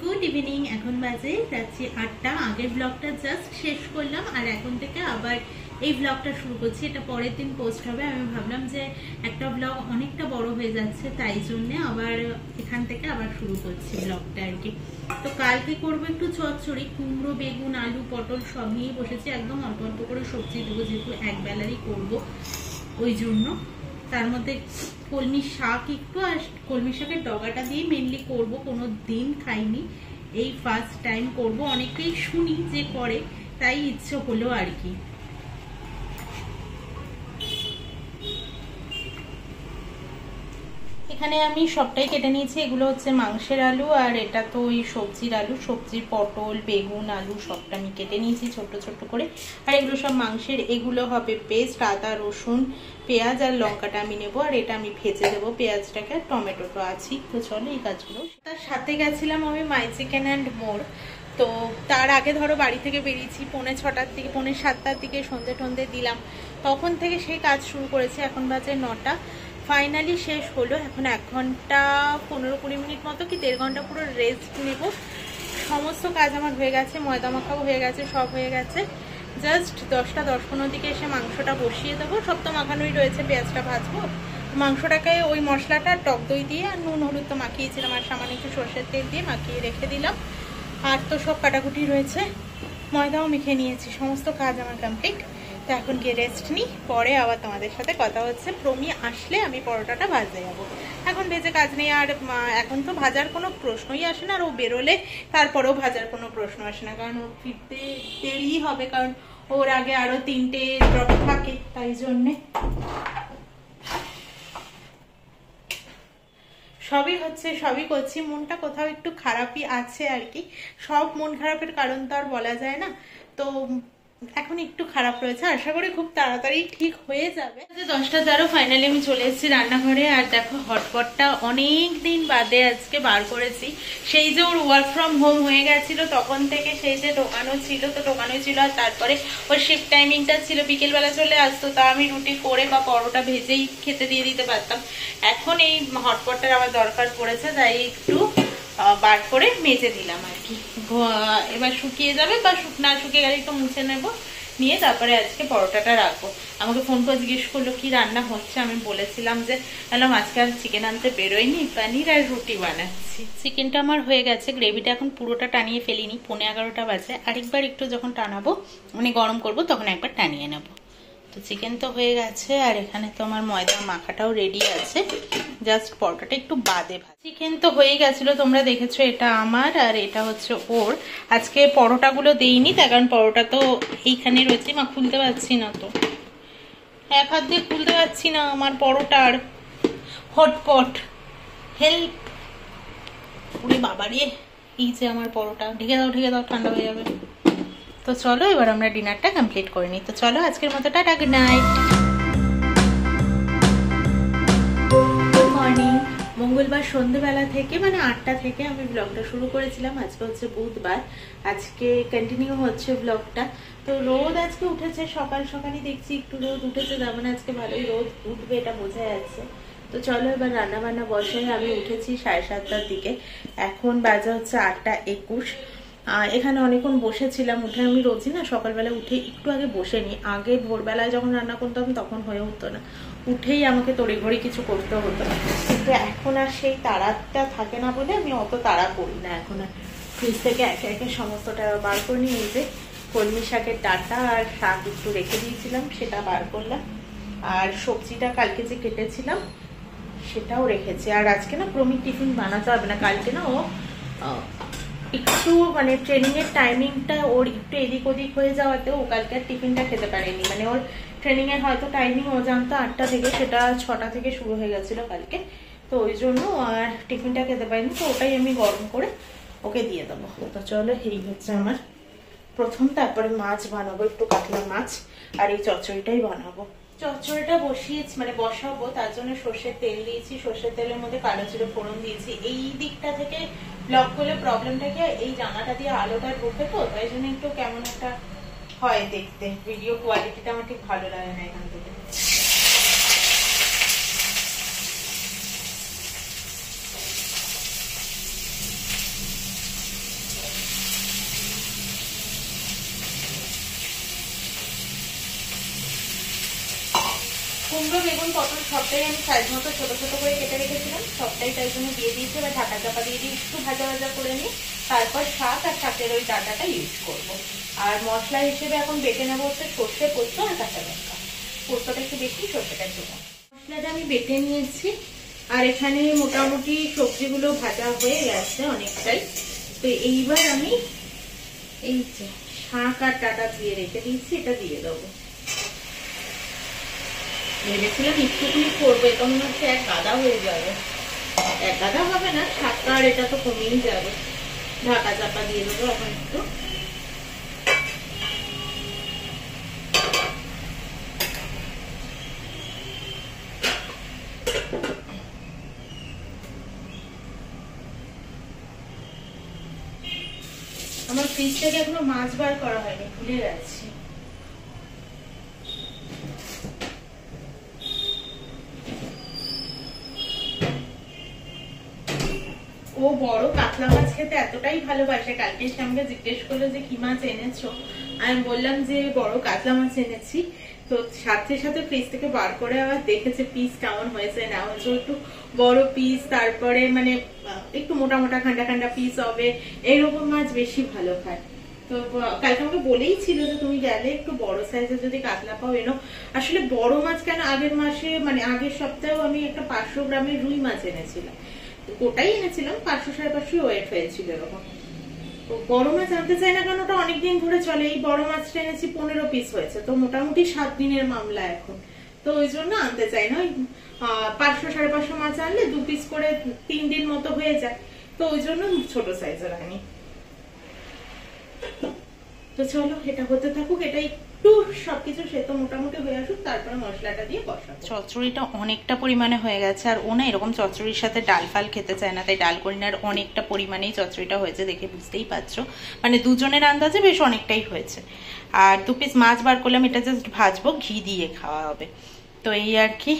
Good evening. এখন বাজে যাচ্ছি 8টা। আগের ব্লগটা জাস্ট শেষ করলাম আর এখন থেকে আবার এই ব্লগটা শুরু করছি। এটা পরের দিন পোস্ট হবে। আমি ভাবলাম যে একটা ব্লগ অনেকটা বড় হয়ে যাচ্ছে, তাই জন্যে আবার এখান থেকে আবার শুরু করছি ব্লগটা আর কি। তো কালকে করবো একটু চচ্চড়ি, কুমড়ো, বেগুন, আলু, পটল সব নিয়ে বসেছি। একদম অল্প অল্প করে সবজি দেবো, যেহেতু এক বেলারই করবো ওই জন্য। তার মধ্যে কলমি শাক একটু, আর কলমি শাকের ডগাটা দিয়ে মেনলি করব। কোনো দিন খাইনি, এই ফার্স্ট টাইম করব। অনেকেই শুনি যে করে, তাই ইচ্ছে হলো আর কি। এখানে আমি সবটাই কেটে নিয়েছি। এগুলো হচ্ছে মাংসের আলু, আর এটা তো ওই সবজির আলু। সবজির পটল, বেগুন, আলু সবটা আমি কেটে নিয়েছি ছোট ছোট করে। আর এগুলো সব মাংসের। এগুলো হবে পেস্ট, আদা, রসুন, পেঁয়াজ আর লঙ্কাটা আমি নেবো। আর এটা আমি ভেজে দেবো পেঁয়াজটাকে। আর টমেটো তো আছি। তো চলো এই কাজগুলো। তার সাথে গেছিলাম আমি মাই চিকেন অ্যান্ড মোর। তো তার আগে ধরো বাড়ি থেকে বেরিয়েছি 6:45-র দিকে, 6:45-7টার দিকে সন্ধে টন্ধে দিলাম। তখন থেকে সেই কাজ শুরু করেছি। এখন বাজে 9টা। ফাইনালি শেষ হলো। এখন 1 ঘন্টা 15-20 মিনিট মতো কি 1.5 ঘন্টা পুরো রেস্ট নেব। সমস্ত কাজ আমার হয়ে গেছে, ময়দা মাখাও হয়ে গেছে, সব হয়ে গেছে। জাস্ট 10টা 10-15 দিকে এসে মাংসটা বসিয়ে দেবো। সব তো মাখানোই রয়েছে, পেঁয়াজটা ভাজবো। মাংসটাকে ওই মশলাটা টক দই দিয়ে আর নুন হলুদ তো মাখিয়েছিলাম, আর সামান্য একটু সর্ষের তেল দিয়ে মাখিয়ে রেখে দিলাম। আর তো সব কাটাকুটি রয়েছে, ময়দাও মেখে নিয়েছি। সমস্ত কাজ আমার কমপ্লিট। তো এখন গিয়ে রেস্ট নিই, পরে আবার তোমাদের সাথে কথা হচ্ছে। প্রমি আসলে আমি পরোটাটা ভাজতে যাবো। এখন ভেজে কাজ নেই। আর এখন তো ভাজার কোনো প্রশ্নই আসে না। আর ও বেরোলে তারপরেও ভাজার কোনো প্রশ্ন আসে না, কারণ ও ফিরতে দেরি হবে, কারণ ওর আগে আরো 3টে ড্রপ থাকে, তাই জন্যে। সবই হচ্ছে, সবই করছি। মনটা কোথাও একটু খারাপই আছে আর কি। সব মন খারাপের কারণ তো আর বলা যায় না। তো এখন একটু খারাপ রয়েছে, আশা করি খুব তাড়াতাড়ি ঠিক হয়ে যাবে। 10টা ফাইনালি আমি চলে এসেছি রান্নাঘরে। আর দেখো হটপটটা অনেক দিন বাদে আজকে বার করেছি। সেই যে ওর ওয়ার্ক ফ্রম হোম হয়ে গেছিল তখন থেকে সেই যে ঢোকানো ছিল, তো ঢোকানোই ছিল। আর তারপরে ওর শিফট টাইমিংটা ছিল বিকেলবেলা চলে আসতো, তা আমি রুটি করে বা পরোটা ভেজেই খেতে দিয়ে দিতে পারতাম। এখন এই হটপটটার আমার দরকার পড়েছে, তাই একটু বার করে মেজে দিলাম আর কি। এবার শুকিয়ে যাবে, বা না শুকিয়ে গেলে একটু মুছে নেবো, নিয়ে তারপরে আজকে পরোটাটা রাখবো। আমাকে ফোন করে জিজ্ঞেস করলো কি রান্না হচ্ছে। আমি বলেছিলাম যে আজকে আর চিকেন আনতে বেরোয়নি, পনির আর রুটি বানাচ্ছি। চিকেনটা আমার হয়ে গেছে, গ্রেভিটা এখন পুরোটা টানিয়ে ফেলিনি। 11:15 বাজে। আরেকবার একটু যখন টানাবো, মানে গরম করবো, তখন একবার টানিয়ে নেবো। তো চিকেন তো হয়ে গেছে, আর এখানে তো আমার ময়দা মাখাটাও রেডি আছে। জাস্ট পরোটাটা একটু বাদে ভাজ। চিকেন তো হয়ে গেছিল, তোমরা দেখেছো। এটা আমার আর এটা হচ্ছে ওর। আজকে পরোটাগুলো দেইনি, তার কারণ পরোটা তো এইখানে রয়েছে। মা খুলতে পারছি না, তো এক হাত দিয়ে খুলতে পারছি না আমার পরোটার হটপট। হেল্প! ওরে বাবারে, এই যে আমার পরোটা। ঢেকে দাও, ঢেকে দাও, ঠান্ডা হয়ে যাবে। তো চলো এবার আমরা ডিনারটা কমপ্লিট করে নিই। তো চলো আজকের মতো tata, good night. Good morning. মঙ্গলবার সন্ধ্যেবেলা থেকে, মানে 8টা থেকে আমি ব্লগটা শুরু করেছিলাম। আজকে হচ্ছে বুধবার, আজকে কন্টিনিউ হচ্ছে ব্লগটা। তো রোদ আজকে উঠেছে, সকাল সকালই দেখছি একটু রোদ উঠেছে, তার মানে আজকে ভালোই রোদ উঠবে, এটা বোঝা যাচ্ছে। তো চলো এবার রান্না বান্না বসাই। আমি উঠেছি 7:30টার দিকে, এখন বাজে হচ্ছে 8টা 21। এখানে অনেকক্ষণ বসেছিলাম। উঠে আমি রোজই না সকালবেলা উঠে একটু আগে বসে নিই। আগে ভোরবেলায় যখন রান্না করতাম তখন হয়ে উঠতো না, উঠেই আমাকে তড়িঘড়ি কিছু করতে হতো। কিন্তু এখন আর সেই তাড়াটা থাকে না বলে আমি অত তাড়া করি না এখন আর। ফ্রিজ থেকে একে একে সমস্তটা বার করে নিয়ে, এই যে কলমি শাকের ডাঁটা আর শাক একটু রেখে দিয়েছিলাম, সেটা বার করলাম। আর সবজিটা কালকে যে কেটেছিলাম সেটাও রেখেছি। আর আজকে না প্রমির টিফিন বানাতে হবে না। কালকে না ও একটু মানে ট্রেনিং এর টাইমিংটা ওর একটু এদিক ওদিক হয়ে যাওয়াতে ও কালকে আর টিফিনটা খেতে পারেনি। মানে ওর ট্রেনিং এর হয়তো টাইমিং ও জানতো 8টা থেকে, সেটা 6টা থেকে শুরু হয়ে গেছিল কালকে। তো ওই জন্য আর টিফিনটা খেতে পারিনি। তো ওটাই আমি গরম করে ওকে দিয়ে দেবো। তো চলো এই হচ্ছে আমার প্রথম। তারপরে মাছ বানাবো, একটু কাতলা মাছ, আর এই চচ্চড়িটাই বানাবো। চচ্চড়িটা বসিয়েছি, মানে বসাবো, তার জন্য সর্ষের তেল দিয়েছি। সর্ষের তেলের মধ্যে কালো জিরে ফোড়ন দিয়েছি। এই দিকটা থেকে ব্লক করলে প্রবলেমটা কি, এই জানাটা দিয়ে আলোটা ঢোকে, তো তাই জন্য একটু কেমন একটা হয় দেখতে। ভিডিও কোয়ালিটিটা আমার ঠিক ভালো লাগে না এখান থেকে। বেগুন, পটল সবটাই আমি সাইজ মতো ছোট ছোট করে কেটে রেখেছিলাম, সবটাই তাই জন্য দিয়ে দিয়েছি। এবার ঢাকা চাপা দিয়ে দিয়ে একটু ভাজা ভাজা করে নিই, তারপর শাক আর শাকের ওই ডাঁটাটা ইউজ করব। আর মশলা হিসেবে এখন বেটে নেবো হচ্ছে সর্ষে, পোস্ত আর কাঁচা লঙ্কা। পোস্তটা একটু বেশি, সর্ষেটা একটু কম। মশলাটা আমি বেটে নিয়েছি, আর এখানে মোটামুটি সবজিগুলো ভাজা হয়ে গেছে অনেকটাই। তো এইবার আমি এই যে শাক আর ডাঁটা দিয়ে রেখে দিয়েছি, এটা দিয়ে দেবো। ভেবেছিলাম একটুখানি করবো, এটা মনে হচ্ছে এক গাদা হয়ে যাবে। এক গাদা হবে না, শাকটা আর এটা তো কমেই যাবে। ঢাকা চাপা দিয়ে দেবো এখন একটু। আমার ফ্রিজ থেকে এখনো মাছ বার করা হয়নি, ভুলে যাচ্ছি। ও বড় কাতলা মাছ খেতে এতটাই ভালোবাসে, কালকে এসে আমাকে জিজ্ঞেস করলো যে কি মাছ এনেছো। আমি বললাম যে বড় কাতলা মাছ এনেছি। তো সাথে সাথে ফ্রিজ থেকে বার করে আবার দেখেছে পিস কেমন হয়েছে না হয়েছে। একটু বড় পিস, তারপরে মানে একটু মোটা মোটা খান্ডা খান্ডা পিস হবে, এইরকম মাছ বেশি ভালো খায়। তো কালকে আমাকে বলেই ছিল যে তুমি গেলে একটু বড় সাইজের যদি কাতলা পাও এনো। আসলে বড় মাছ কেন, আগের মাসে মানে আগের সপ্তাহেও আমি একটা 500 গ্রামের রুই মাছ এনেছিলাম, ওটাই এনেছিলাম 500-550 ওয়েট হয়েছিল এরকম। বড় মাছ আনতে চাই না কারণ ওটা অনেকদিন ধরে চলে। এই বড় মাছটা এনেছি 15 পিস হয়েছে, তো মোটামুটি 7 দিনের মামলা এখন। তো ওই জন্য আনতে চাই না। 500-550 মাছ আনলে 2 পিস করে 3 দিন মতো হয়ে যায়, তো ওই জন্য ছোট সাইজের আনি। তো চলো এটা হতে থাকুক, এটা একটু সবকিছু সেতো মোটামুটি হয়ে আসুক, তারপরে মশলাটা দিয়ে বসাবো। চচ্চড়িটা অনেকটা পরিমাণে হয়ে গেছে, আর ও না এরকম চচ্চড়ির সাথে ডাল ফাল খেতে চায় না, তাই ডাল করি না। আর অনেকটা পরিমাণেই চচ্চড়িটা হয়েছে, দেখে বুঝতেই পারছো, মানে দুজনের আন্দাজে বেশ অনেকটাই হয়েছে। আর 2 পিস মাছ বার করলাম, এটা জাস্ট ভাজবো, ঘি দিয়ে খাওয়া হবে। তো এই আর কি।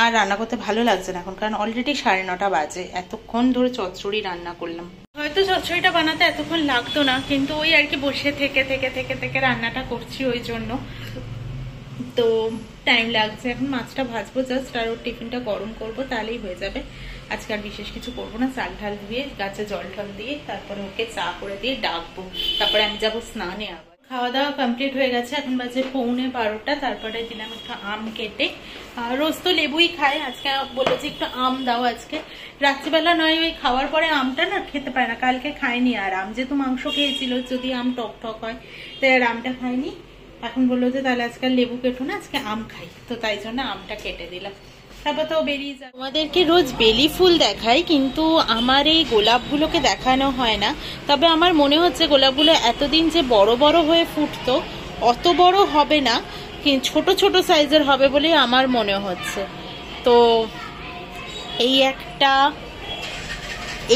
আর রান্না করতে ভালো লাগছে না এখন, কারণ অলরেডি 9:30 বাজে, এতক্ষণ ধরে চচ্চড়ি রান্না করলাম। হয়তো চচ্চড়িটা বানাতে এতক্ষণ লাগতো না, কিন্তু ওই আর কি বসে থেকে থেকে থেকে থেকে রান্নাটা করছি ওই জন্য তো টাইম লাগছে। এখন মাছটা ভাজবো জাস্ট, আর ওর টিফিনটা গরম করব, তাহলেই হয়ে যাবে। আজকে আর বিশেষ কিছু করবো না, চাল ঢাল দিয়ে গাছে জল ঢাল দিয়ে তারপরে ওকে চা করে দিয়ে ডাকবো, তারপরে আমি যাবো স্নানে। আবার খাওয়া দাওয়া কমপ্লিট হয়ে গেছে, এখন বাজে 11:15। তারপরে দিলাম একটা আম কেটে। রোজ তো লেবুই খায়, আজকে বললো যে একটু আম দাও আজকে। রাত্রিবেলা নয়, ওই খাওয়ার পরে আমটা না খেতে পারে না, কালকে খায়নি। আর আম যেহেতু মাংস খেয়েছিল, যদি আম টক টক হয় তাই আর আমটা খায়নি। এখন বললো যে তাহলে আজকে লেবু কেটো না, আজকে আম খাই, তো তাই জন্য আমটা কেটে দিলাম। তারপর তো বেরিয়ে যাবে। আমাদেরকে রোজ বেলি ফুল দেখায়, কিন্তু আমার এই গোলাপগুলোকে দেখানো হয় না। তবে আমার মনে হচ্ছে গোলাপগুলো এতদিন যে বড় বড় হয়ে ফুটতো, অত বড় হবে না, কিন্তু ছোট ছোট সাইজের হবে বলে আমার মনে হচ্ছে। তো এই একটা,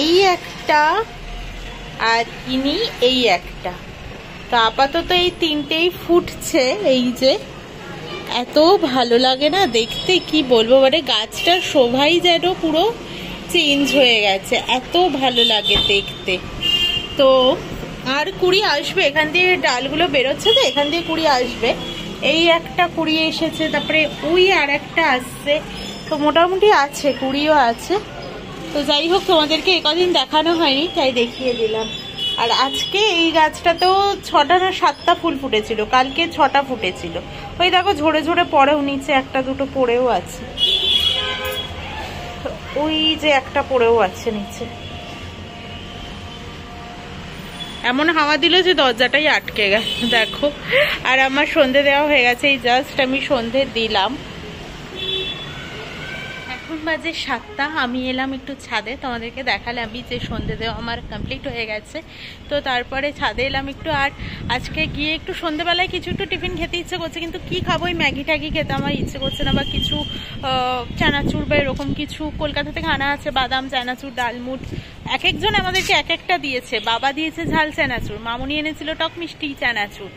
এই একটা, আর ইনি এই একটা। তো আপাতত এই তিনটেই ফুটছে। এই যে এত ভালো লাগে না দেখতে, কি বলবো, মানে গাছটার শোভাই যেন পুরো চেঞ্জ হয়ে গেছে, এত ভালো লাগে দেখতে। তো আর কুড়ি আসবে, এখান দিয়ে ডালগুলো বেরোচ্ছে, তো এখান দিয়ে কুড়ি আসবে। এই একটা কুড়ি এসেছে, তারপরে ওই আর একটা আসছে, তো মোটামুটি আছে, কুড়িও আছে। তো যাই হোক, তোমাদেরকে একদিন দেখানো হয়নি তাই দেখিয়ে দিলাম। আর আজকে এই গাছটাতেও 6টা না 7টা ফুল ফুটেছিল, কালকে 6টা ফুটেছিল। ওই দেখো ঝরে ঝরে পড়েও, নিচে একটা দুটো পড়েও আছে, ওই যে একটা পড়েও আছে নিচে। এমন হাওয়া দিল যে দরজাটাই আটকে গেল দেখো। আর আমার সন্ধে দেওয়া হয়ে গেছে, এই জাস্ট আমি সন্ধে দিলাম। এখন বাজে 7টা। আমি এলাম একটু ছাদে, তোমাদেরকে দেখালামই যে সন্ধে দেওয়া আমার কমপ্লিট হয়ে গেছে। তো তারপরে ছাদে এলাম একটু। আর আজকে গিয়ে একটু সন্ধেবেলায় কিছু একটু টিফিন খেতে ইচ্ছে করছে, কিন্তু কি খাবো, ওই ম্যাগি ট্যাগি খেতে আমার ইচ্ছে করছে না, বা কিছু চানাচুর বা এরকম কিছু কলকাতা থেকে আনা আছে, বাদাম, চানাচুর, ডালমুট। এক একজন আমাদেরকে এক একটা দিয়েছে। বাবা দিয়েছে ঝাল চানাচুর, মামুনি এনেছিল টক মিষ্টি চানাচুর,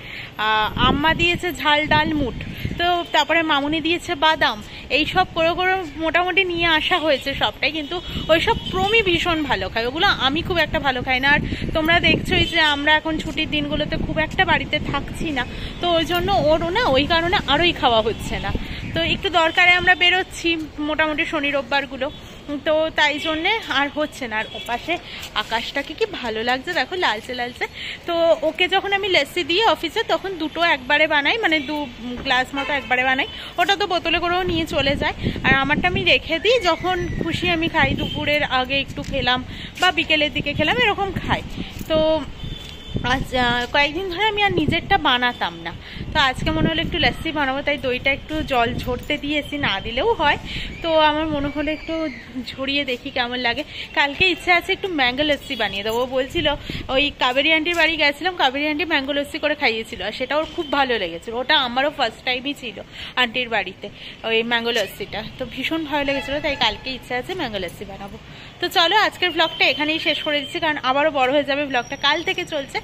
আম্মা দিয়েছে ঝাল ডালমুট, তো তারপরে মামুনি দিয়েছে বাদাম। এই সব করে করে মোটামুটি নিয়ে আসা হয়েছে সবটাই, কিন্তু ওইসব প্রমি ভীষণ ভালো খায়, ওগুলো আমি খুব একটা ভালো খাই না। আর তোমরা দেখছোই যে আমরা এখন ছুটির দিনগুলোতে খুব একটা বাড়িতে থাকছি না, তো ওই জন্য ওর না ওই কারণে আরোই খাওয়া হচ্ছে না। তো তো একটু দরকারে আমরা বেরোচ্ছি মোটামুটি শনি রোববারগুলো, তো তাই জন্যে আর হচ্ছে না। আর ওপাশে আকাশটাকে কি ভালো লাগছে দেখো, লালচে লালচে। তো ওকে যখন আমি লস্যি দিই অফিসে তখন দুটো একবারে বানাই, মানে 2 গ্লাস মতো একবারে বানাই, ওটা তো বোতলে করেও নিয়ে চলে যায়। আর আমারটা আমি রেখে দিই, যখন খুশি আমি খাই, দুপুরের আগে একটু খেলাম বা বিকেলের দিকে খেলাম, এরকম খাই। তো আজ কয়েকদিন ধরে আমি আর নিজেরটা বানাতাম না, তো আজকে মনে হলো একটু লস্যি বানাবো, তাই দইটা একটু জল ঝরতে দিয়েছি, না দিলেও হয়। তো আমার মনে হলো একটু ঝরিয়ে দেখি কেমন লাগে। কালকে ইচ্ছে আছে একটু ম্যাঙ্গো লস্যি বানিয়ে দেবো। বলছিল, ওই কাবেরী আন্টির বাড়ি গেছিলাম, কাবেরী আন্টি ম্যাঙ্গো লস্যি করে খাইয়েছিল, আর সেটা ওর খুব ভালো লেগেছিল। ওটা আমারও ফার্স্ট টাইমই ছিল আন্টির বাড়িতে ওই ম্যাঙ্গো লস্যিটা, তো ভীষণ ভালো লেগেছিলো, তাই কালকে ইচ্ছে আছে ম্যাঙ্গো লস্যি বানাবো। তো চলো আজকের ব্লগটা এখানেই শেষ করে দিচ্ছি, কারণ আবারও বড় হয়ে যাবে ব্লগটা। কাল থেকে চলছে,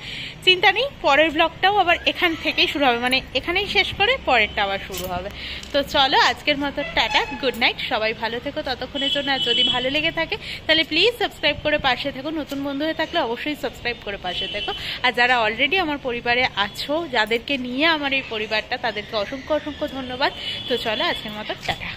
চিন্তা নেই, পরের ব্লগটাও আবার এখান থেকেই শুরু হবে, মানে এখানেই শেষ করে পরেরটা আবার শুরু হবে। তো চলো আজকের মতো টাটা, গুড নাইট, সবাই ভালো থেকো ততক্ষণের জন্য। আর যদি ভালো লেগে থাকে তাহলে প্লিজ সাবস্ক্রাইব করে পাশে থেকো, নতুন বন্ধু হয়ে থাকলে অবশ্যই সাবস্ক্রাইব করে পাশে থেকো। আর যারা অলরেডি আমার পরিবারে আছো, যাদেরকে নিয়ে আমার এই পরিবারটা, তাদেরকে অসংখ্য অসংখ্য ধন্যবাদ। তো চলো আজকের মতো টাটা।